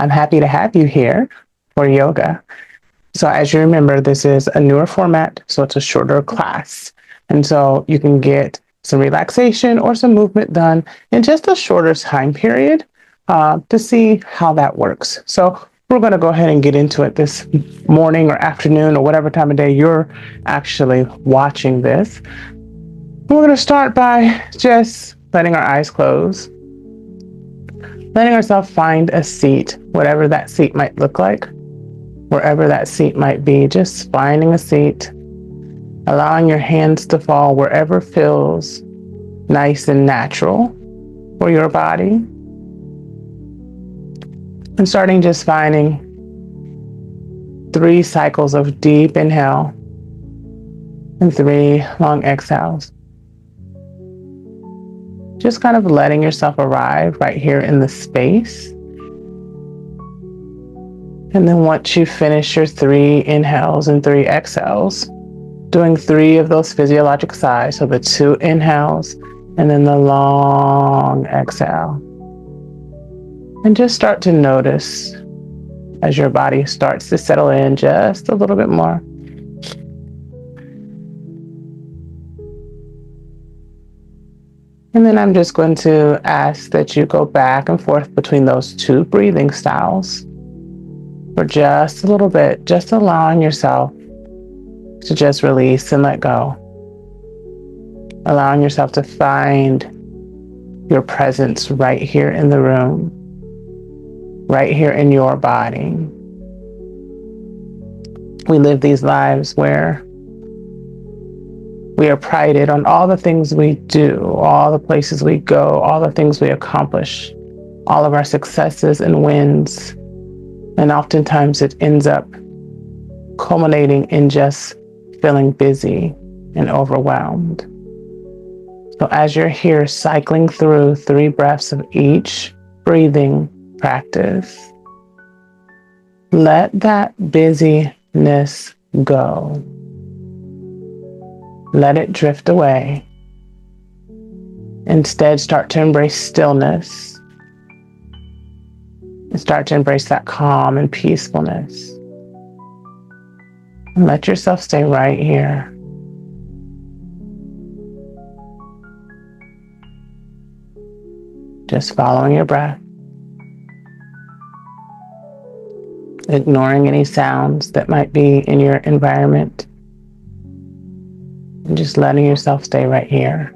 I'm happy to have you here for yoga. So as you remember, this is a newer format, so it's a shorter class. And so you can get some relaxation or some movement done in just a shorter time period to see how that works. So we're going to go ahead and get into it this morning or afternoon or whatever time of day you're actually watching this. We're going to start by just letting our eyes close, letting ourselves find a seat, whatever that seat might look like, wherever that seat might be, just finding a seat, allowing your hands to fall wherever feels nice and natural for your body. And starting just finding 3 cycles of deep inhale and 3 long exhales. Just kind of letting yourself arrive right here in the space. And then once you finish your 3 inhales and 3 exhales, doing 3 of those physiologic sighs, so the 2 inhales and then the long exhale. And just start to notice as your body starts to settle in just a little bit more. And then I'm just going to ask that you go back and forth between those 2 breathing styles for just a little bit, just allowing yourself to just release and let go. Allowing yourself to find your presence right here in the room, right here in your body. We live these lives where we are prided on all the things we do, all the places we go, all the things we accomplish, all of our successes and wins. And oftentimes it ends up culminating in just feeling busy and overwhelmed. So as you're here cycling through 3 breaths of each breathing practice, let that busyness go. Let it drift away. Instead, start to embrace stillness and start to embrace that calm and peacefulness. And let yourself stay right here. Just following your breath. Ignoring any sounds that might be in your environment. And just letting yourself stay right here.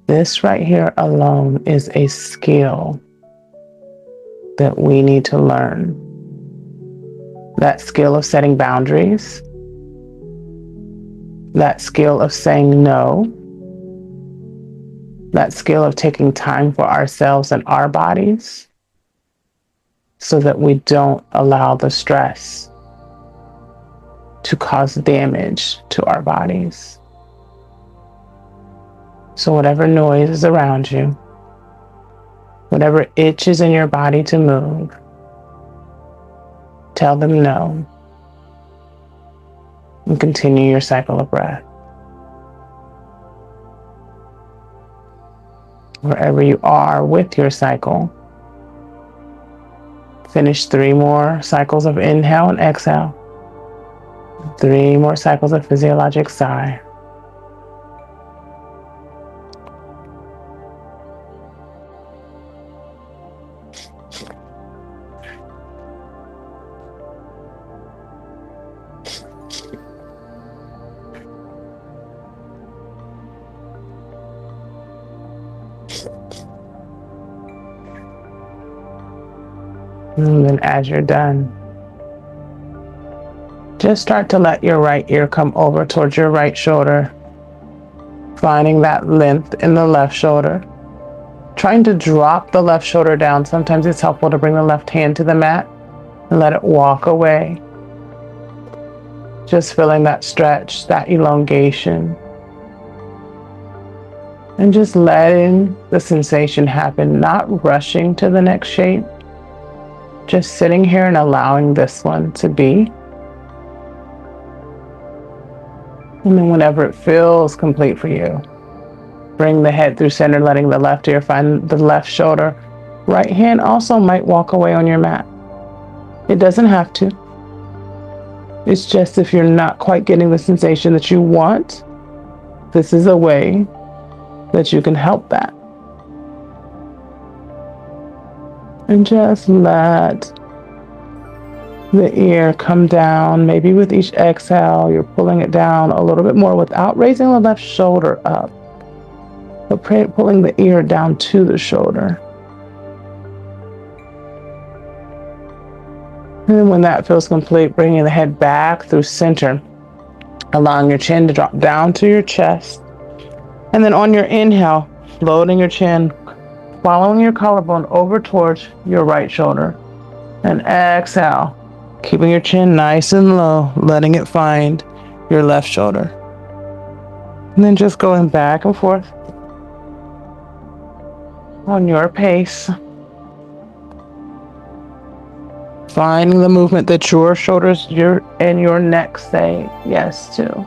This right here alone is a skill that we need to learn. That skill of setting boundaries. That skill of saying no. That skill of taking time for ourselves and our bodies so that we don't allow the stress to cause damage to our bodies. So whatever noise is around you, whatever itch is in your body to move, tell them no and continue your cycle of breath. Wherever you are with your cycle, finish 3 more cycles of inhale and exhale. 3 more cycles of physiologic sigh. And then as you're done, just start to let your right ear come over towards your right shoulder, finding that length in the left shoulder. Trying to drop the left shoulder down. Sometimes it's helpful to bring the left hand to the mat and let it walk away. Just feeling that stretch, that elongation. And just letting the sensation happen, not rushing to the next shape. Just sitting here and allowing this one to be. And then whenever it feels complete for you, bring the head through center, letting the left ear find the left shoulder, Right hand also might walk away on your mat. It doesn't have to. It's just if you're not quite getting the sensation that you want, this is a way that you can help that. And just let the ear come down. Maybe with each exhale, you're pulling it down a little bit more without raising the left shoulder up, but pulling the ear down to the shoulder. And when that feels complete, bringing the head back through center, allowing your chin to drop down to your chest. And then on your inhale, floating your chin, following your collarbone over towards your right shoulder. And exhale, keeping your chin nice and low, letting it find your left shoulder. And then just going back and forth on your pace. Finding the movement that your shoulders and your neck say yes to.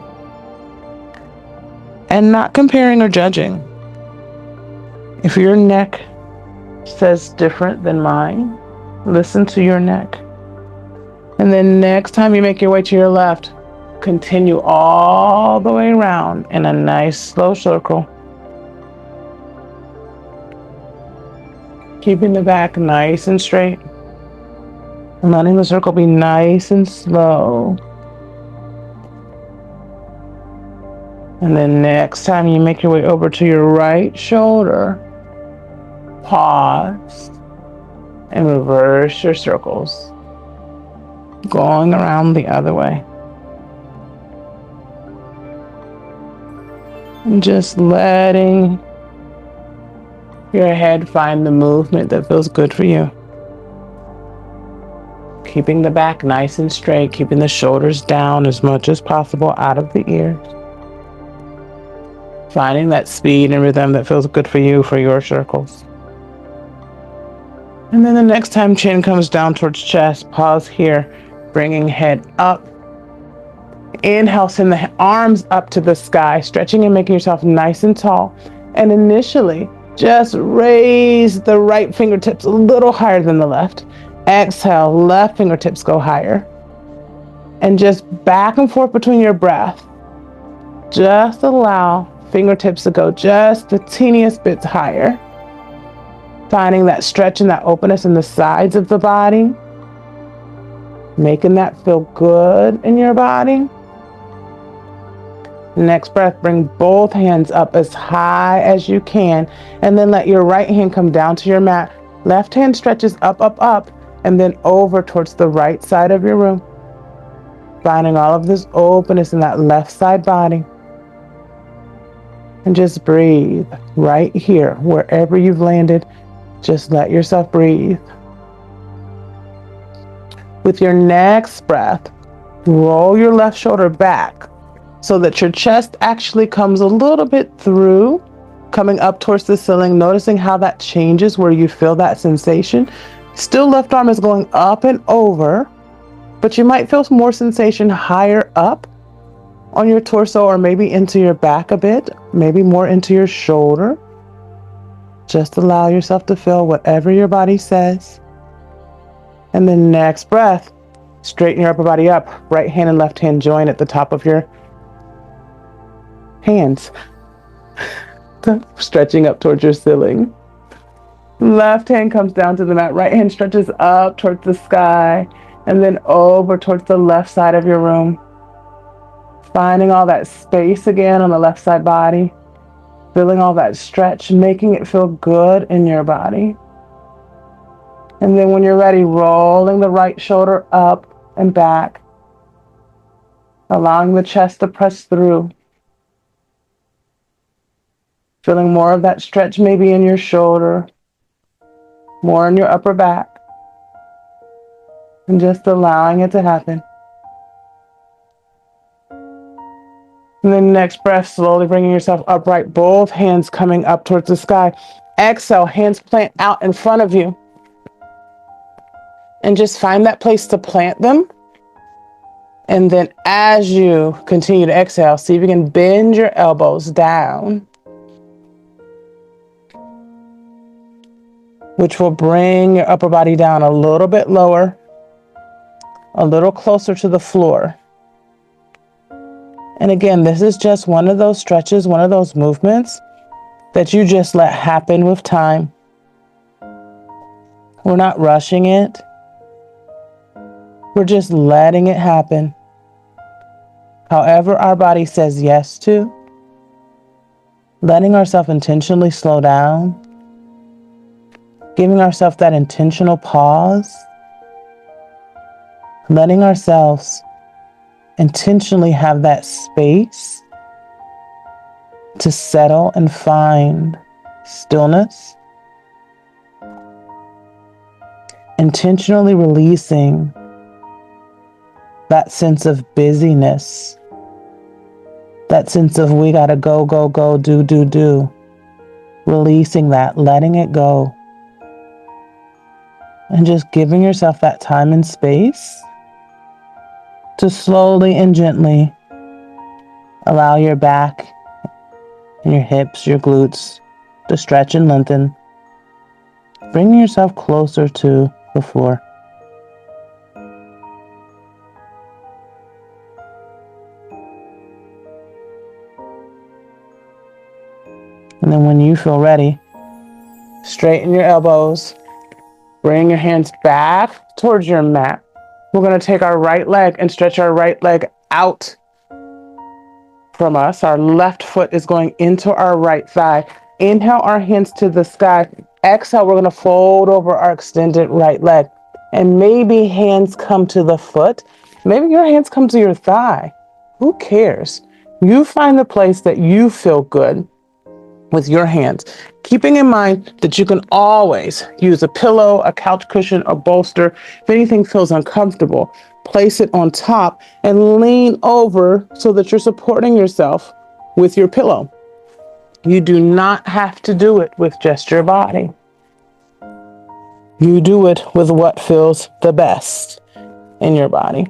And not comparing or judging. If your neck says different than mine, listen to your neck. And then next time you make your way to your left, continue all the way around in a nice slow circle. Keeping the back nice and straight. And letting the circle be nice and slow. And then next time you make your way over to your right shoulder, pause and reverse your circles, going around the other way. And just letting your head find the movement that feels good for you. Keeping the back nice and straight, keeping the shoulders down as much as possible out of the ears. Finding that speed and rhythm that feels good for you for your circles. And then the next time chin comes down towards chest, pause here, bringing head up. Inhale, send the arms up to the sky, stretching and making yourself nice and tall. And initially, just raise the right fingertips a little higher than the left. Exhale, left fingertips go higher. And just back and forth between your breath. Just allow fingertips to go just the teeniest bits higher. Finding that stretch and that openness in the sides of the body. Making that feel good in your body. Next breath, bring both hands up as high as you can. And then let your right hand come down to your mat. Left hand stretches up, up, up. And then over towards the right side of your room. Finding all of this openness in that left side body. And just breathe right here, wherever you've landed. Just let yourself breathe. With your next breath, roll your left shoulder back so that your chest actually comes a little bit through, coming up towards the ceiling, noticing how that changes where you feel that sensation. Still left arm is going up and over, but you might feel more sensation higher up on your torso or maybe into your back a bit, maybe more into your shoulder. Just allow yourself to feel whatever your body says. And then next breath, straighten your upper body up. Right hand and left hand join at the top of your hands. Stretching up towards your ceiling. Left hand comes down to the mat. Right hand stretches up towards the sky and then over towards the left side of your room. Finding all that space again on the left side body. Feeling all that stretch, making it feel good in your body. And then when you're ready, rolling the right shoulder up and back. Allowing the chest to press through. Feeling more of that stretch maybe in your shoulder. More in your upper back. And just allowing it to happen. And then next breath, slowly bringing yourself upright, both hands coming up towards the sky. Exhale, hands plant out in front of you. And just find that place to plant them. And then as you continue to exhale, see if you can bend your elbows down. which will bring your upper body down a little bit lower, a little closer to the floor. And again, this is just one of those stretches, one of those movements that you just let happen with time. We're not rushing it. We're just letting it happen. However our body says yes to, letting ourselves intentionally slow down, giving ourselves that intentional pause, letting ourselves intentionally have that space to settle and find stillness, intentionally releasing that sense of busyness, that sense of we gotta go, go, go, do, releasing that, letting it go, and just giving yourself that time and space to slowly and gently allow your back and your hips, your glutes to stretch and lengthen, bringing yourself closer to the floor. And then when you feel ready, straighten your elbows, bring your hands back towards your mat. We're going to take our right leg and stretch our right leg out from us. Our left foot is going into our right thigh. Inhale our hands to the sky. Exhale, we're going to fold over our extended right leg. And maybe hands come to the foot. Maybe your hands come to your thigh. Who cares? You find the place that you feel good with your hands, keeping in mind that you can always use a pillow, a couch cushion, a bolster. If anything feels uncomfortable, place it on top and lean over so that you're supporting yourself with your pillow. You do not have to do it with just your body. You do it with what feels the best in your body.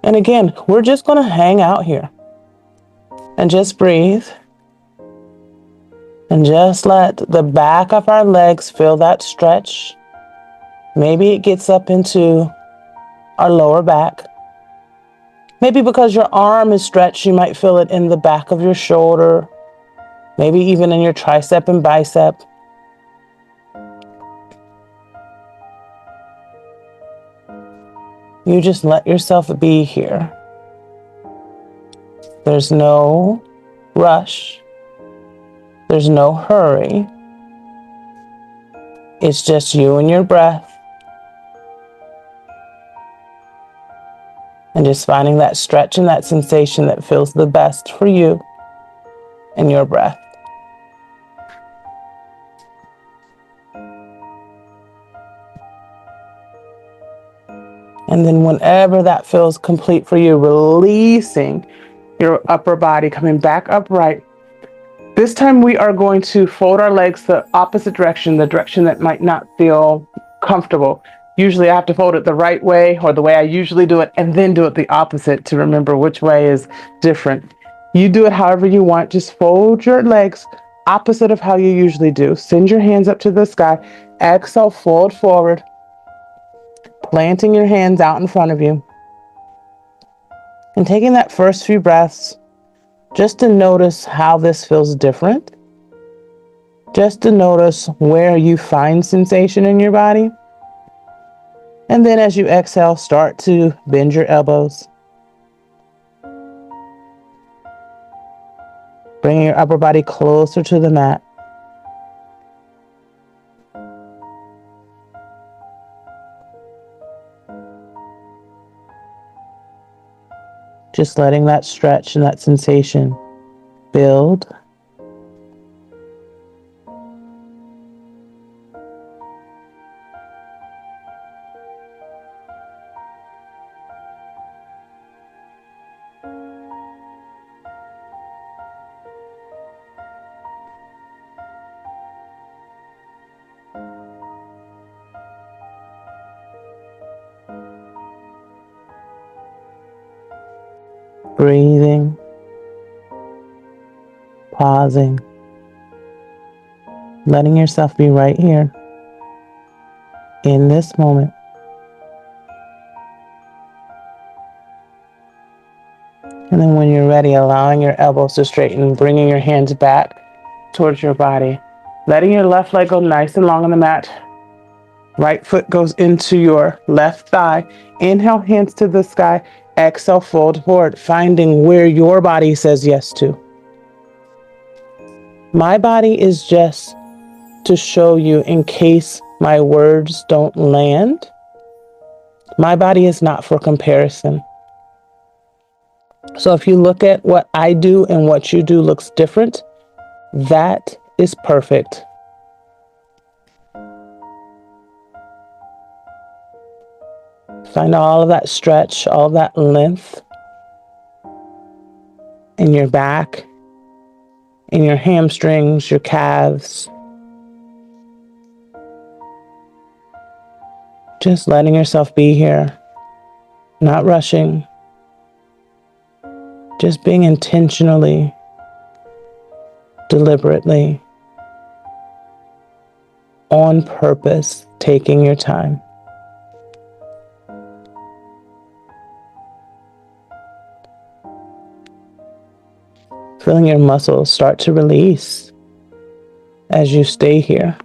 And again, we're just going to hang out here and just breathe. And just let the back of our legs feel that stretch. Maybe it gets up into our lower back. Maybe because your arm is stretched, you might feel it in the back of your shoulder. Maybe even in your tricep and bicep. You just let yourself be here. There's no rush. There's no hurry. It's just you and your breath. And just finding that stretch and that sensation that feels the best for you and your breath. And then whenever that feels complete for you, releasing your upper body, coming back upright. This time we are going to fold our legs the opposite direction, the direction that might not feel comfortable. Usually I have to fold it the right way or the way I usually do it and then do it the opposite to remember which way is different. You do it however you want. Just fold your legs opposite of how you usually do. Send your hands up to the sky. Exhale, fold forward, planting your hands out in front of you. And taking that first few breaths just to notice how this feels different. Just to notice where you find sensation in your body. And then as you exhale, start to bend your elbows. Bringing your upper body closer to the mat. Just letting that stretch and that sensation build. Breathing, pausing, letting yourself be right here. in this moment. And then when you're ready, allowing your elbows to straighten, bringing your hands back towards your body, letting your left leg go nice and long on the mat. Right foot goes into your left thigh. Inhale, hands to the sky. Exhale, fold forward, finding where your body says yes to. My body is just to show you in case my words don't land. My body is not for comparison. So if you look at what I do and what you do looks different, that is perfect. Find all of that stretch, all of that length in your back, in your hamstrings, your calves. Just letting yourself be here, not rushing, just being intentionally, deliberately, on purpose, taking your time. Feeling your muscles start to release as you stay here.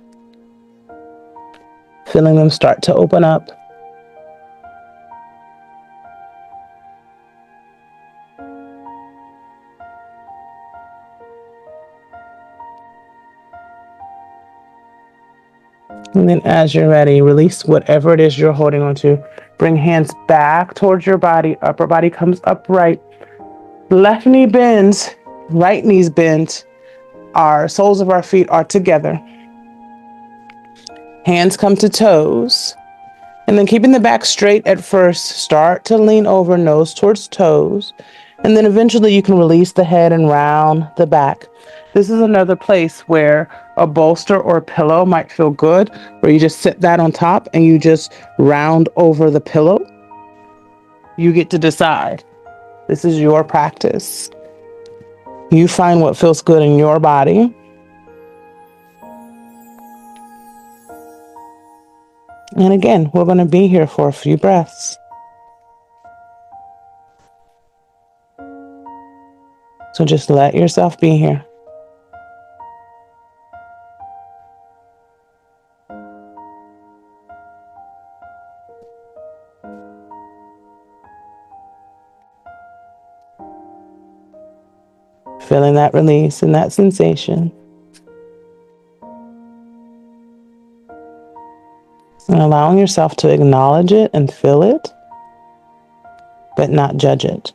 Feeling them start to open up. And then as you're ready, release whatever it is you're holding on to. Bring hands back towards your body. Upper body comes upright. Left knee bends. Right knees bend. Our soles of our feet are together. Hands come to toes. And then keeping the back straight at first, start to lean over, nose towards toes. And then eventually you can release the head and round the back. This is another place where a bolster or a pillow might feel good, where you just sit that on top and you just round over the pillow. You get to decide. This is your practice. You find what feels good in your body. And again, we're going to be here for a few breaths. So just let yourself be here. Feeling that release and that sensation. And allowing yourself to acknowledge it and feel it, but not judge it.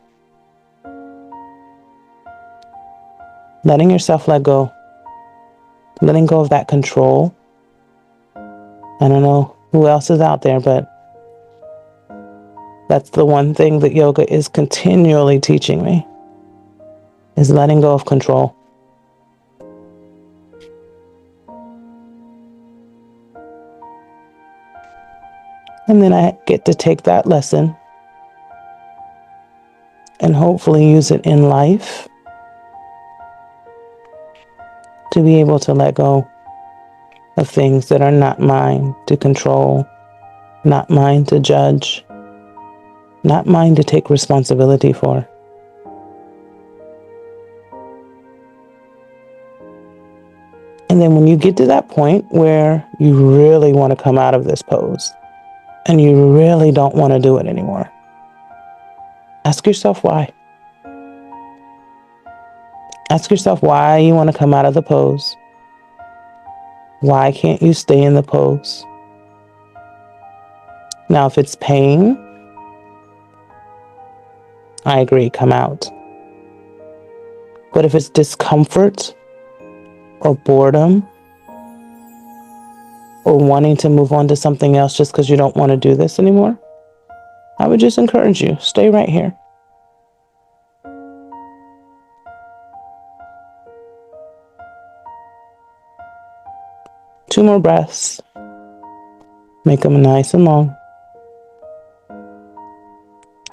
Letting yourself let go. Letting go of that control. I don't know who else is out there, but that's the one thing that yoga is continually teaching me, is letting go of control. And then I get to take that lesson and hopefully use it in life to be able to let go of things that are not mine to control, not mine to judge, not mine to take responsibility for. And then when you get to that point where you really want to come out of this pose and you really don't want to do it anymore, ask yourself why. Ask yourself why you want to come out of the pose. Why can't you stay in the pose? Now, if it's pain, I agree, come out. But if it's discomfort or boredom or wanting to move on to something else just because you don't want to do this anymore, I would just encourage you, stay right here. Two more breaths. Make them nice and long.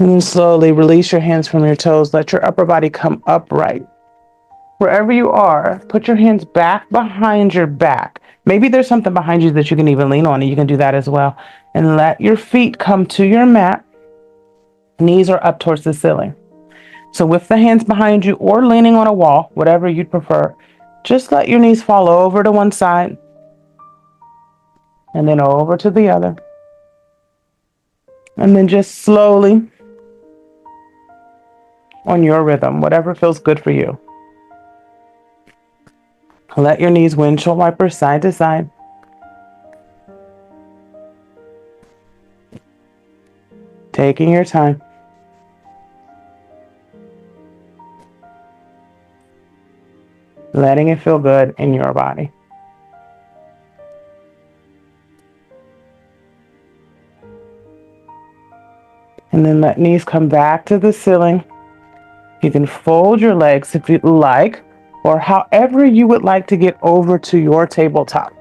And then slowly release your hands from your toes. Let your upper body come upright. Wherever you are, put your hands back behind your back. Maybe there's something behind you that you can even lean on, and you can do that as well. And let your feet come to your mat. Knees are up towards the ceiling. So with the hands behind you or leaning on a wall, whatever you'd prefer, just let your knees fall over to one side and then over to the other. And then just slowly, on your rhythm, whatever feels good for you. Let your knees windshield wiper side to side. Taking your time. Letting it feel good in your body. And then let knees come back to the ceiling. You can fold your legs if you'd like, or however you would like to get over to your tabletop.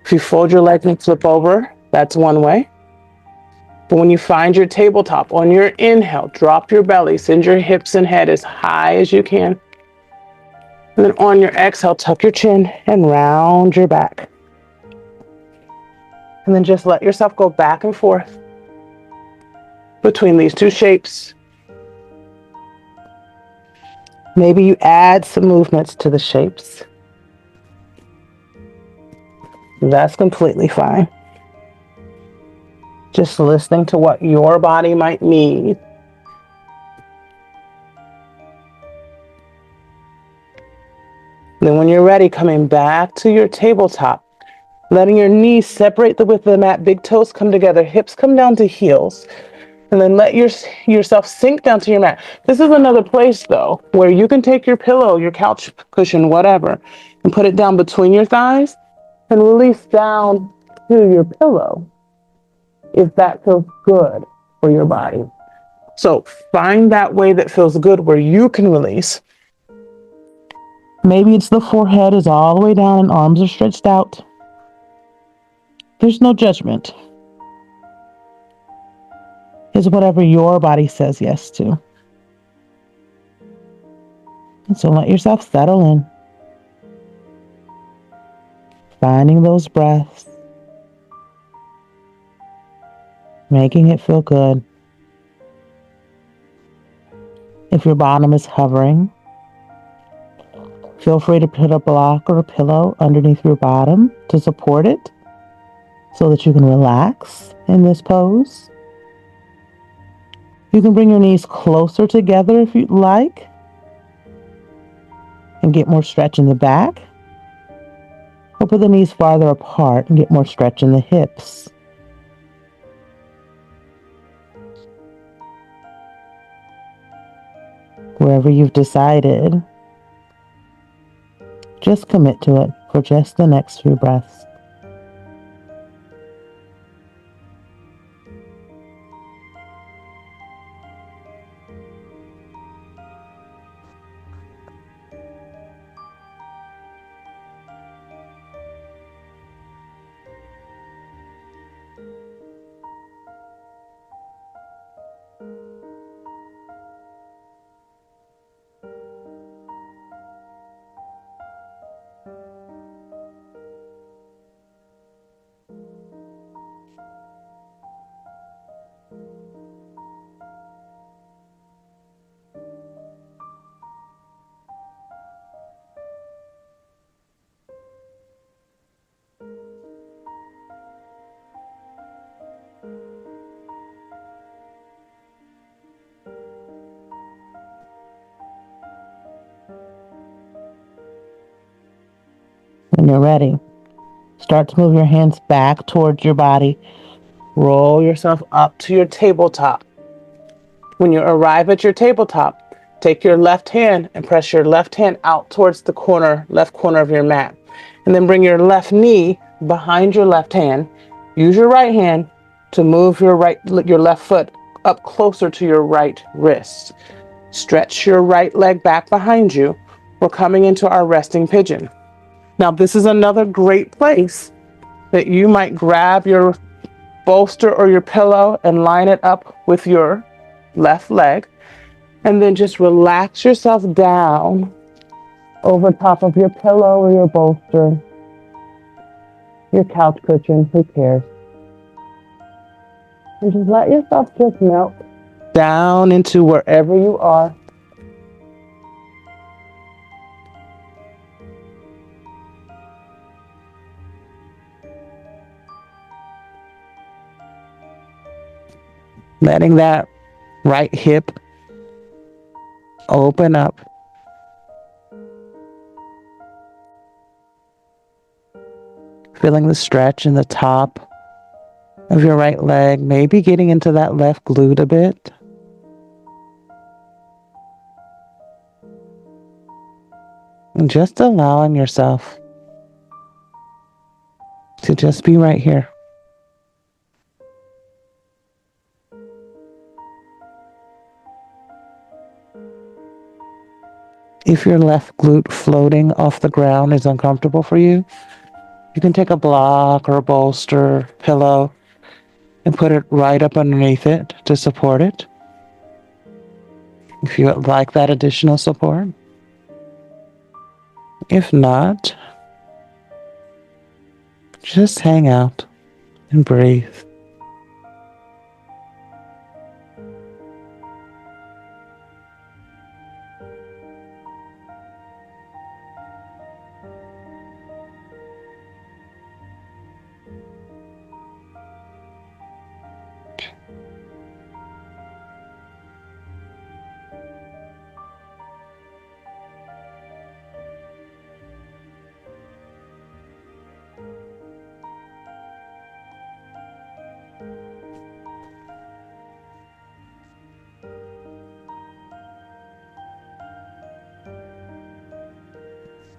If you fold your legs and flip over, that's one way. But when you find your tabletop, on your inhale, drop your belly, send your hips and head as high as you can. And then on your exhale, tuck your chin and round your back. And then just let yourself go back and forth between these two shapes. Maybe you add some movements to the shapes. That's completely fine. Just listening to what your body might need. Then when you're ready, coming back to your tabletop, letting your knees separate the width of the mat, big toes come together, hips come down to heels. And then let yourself sink down to your mat. This is another place, though, where you can take your pillow, your couch cushion, whatever, and put it down between your thighs and release down to your pillow if that feels good for your body. So find that way that feels good where you can release. Maybe it's the forehead is all the way down and arms are stretched out. There's no judgment. Is whatever your body says yes to. And so let yourself settle in. Finding those breaths. Making it feel good. If your bottom is hovering, feel free to put a block or a pillow underneath your bottom to support it so that you can relax in this pose. You can bring your knees closer together if you'd like and get more stretch in the back. Or put the knees farther apart and get more stretch in the hips. Wherever you've decided, just commit to it for just the next few breaths. When you're ready, start to move your hands back towards your body. Roll yourself up to your tabletop. When you arrive at your tabletop, take your left hand and press your left hand out towards the left corner of your mat. And then bring your left knee behind your left hand. Use your right hand to move your left foot up closer to your right wrist. Stretch your right leg back behind you. We're coming into our resting pigeon. Now, this is another great place that you might grab your bolster or your pillow and line it up with your left leg. And then just relax yourself down over top of your pillow or your bolster, your couch cushion, who cares? And just let yourself just melt down into wherever you are. Letting that right hip open up. Feeling the stretch in the top of your right leg, maybe getting into that left glute a bit. And just allowing yourself to just be right here. If your left glute floating off the ground is uncomfortable for you, you can take a block or a bolster, pillow, and put it right up underneath it to support it. If you would like that additional support. If not, just hang out and breathe.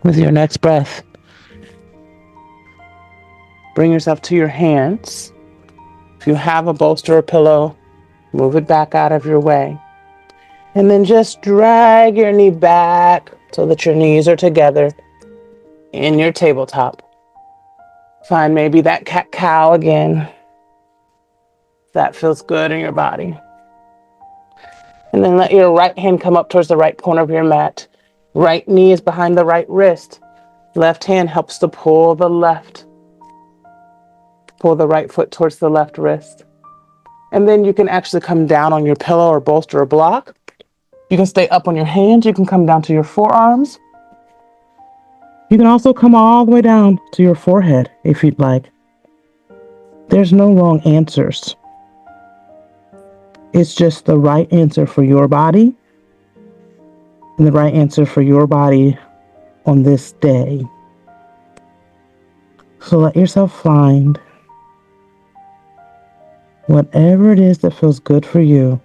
With your next breath, bring yourself to your hands. If you have a bolster or pillow, move it back out of your way. And then just drag your knee back so that your knees are together in your tabletop. Find maybe that cat-cow again. That feels good in your body. And then let your right hand come up towards the right corner of your mat. Right knee is behind the right wrist. Left hand helps to pull the right foot towards the left wrist. And then you can actually come down on your pillow or bolster or block. You can stay up on your hands. You can come down to your forearms. You can also come all the way down to your forehead if you'd like. There's no wrong answers. It's just the right answer for your body and the right answer for your body on this day. So let yourself find whatever it is that feels good for you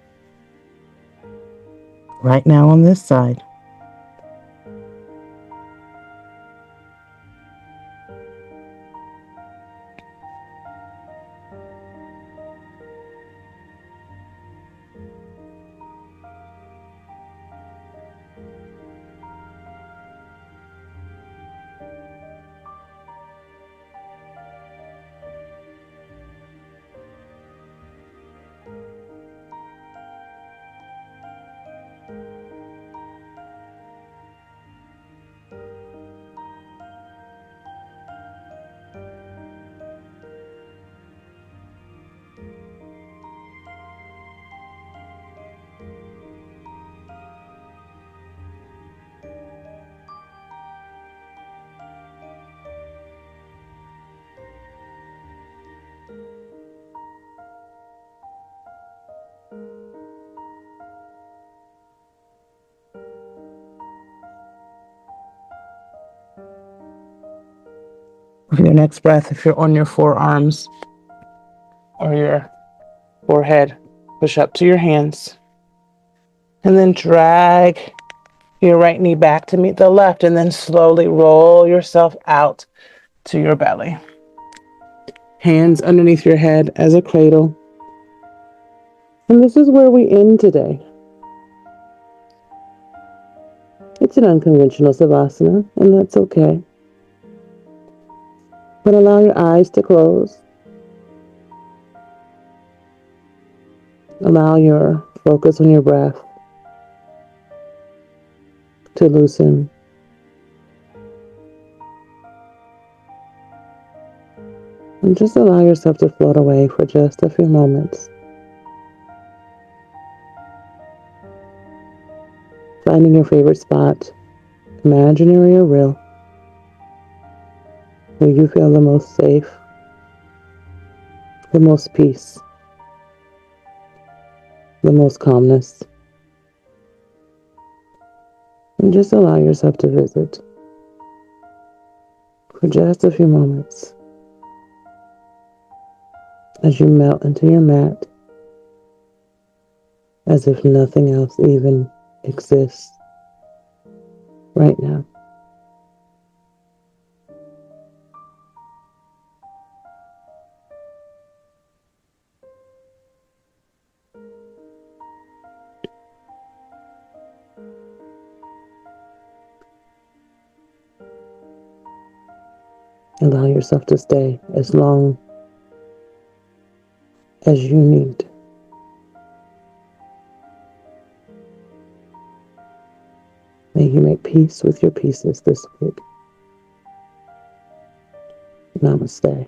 right now on this side. With your next breath, if you're on your forearms or your forehead, push up to your hands. And then drag your right knee back to meet the left, and then slowly roll yourself out to your belly. Hands underneath your head as a cradle. And this is where we end today. It's an unconventional savasana, and that's okay. But allow your eyes to close. Allow your focus on your breath to loosen. And just allow yourself to float away for just a few moments. Finding your favorite spot, imaginary or real, where you feel the most safe, the most peace, the most calmness. And just allow yourself to visit for just a few moments as you melt into your mat as if nothing else even exists right now. Allow yourself to stay as long as you need. May you make peace with your pieces this week. Namaste.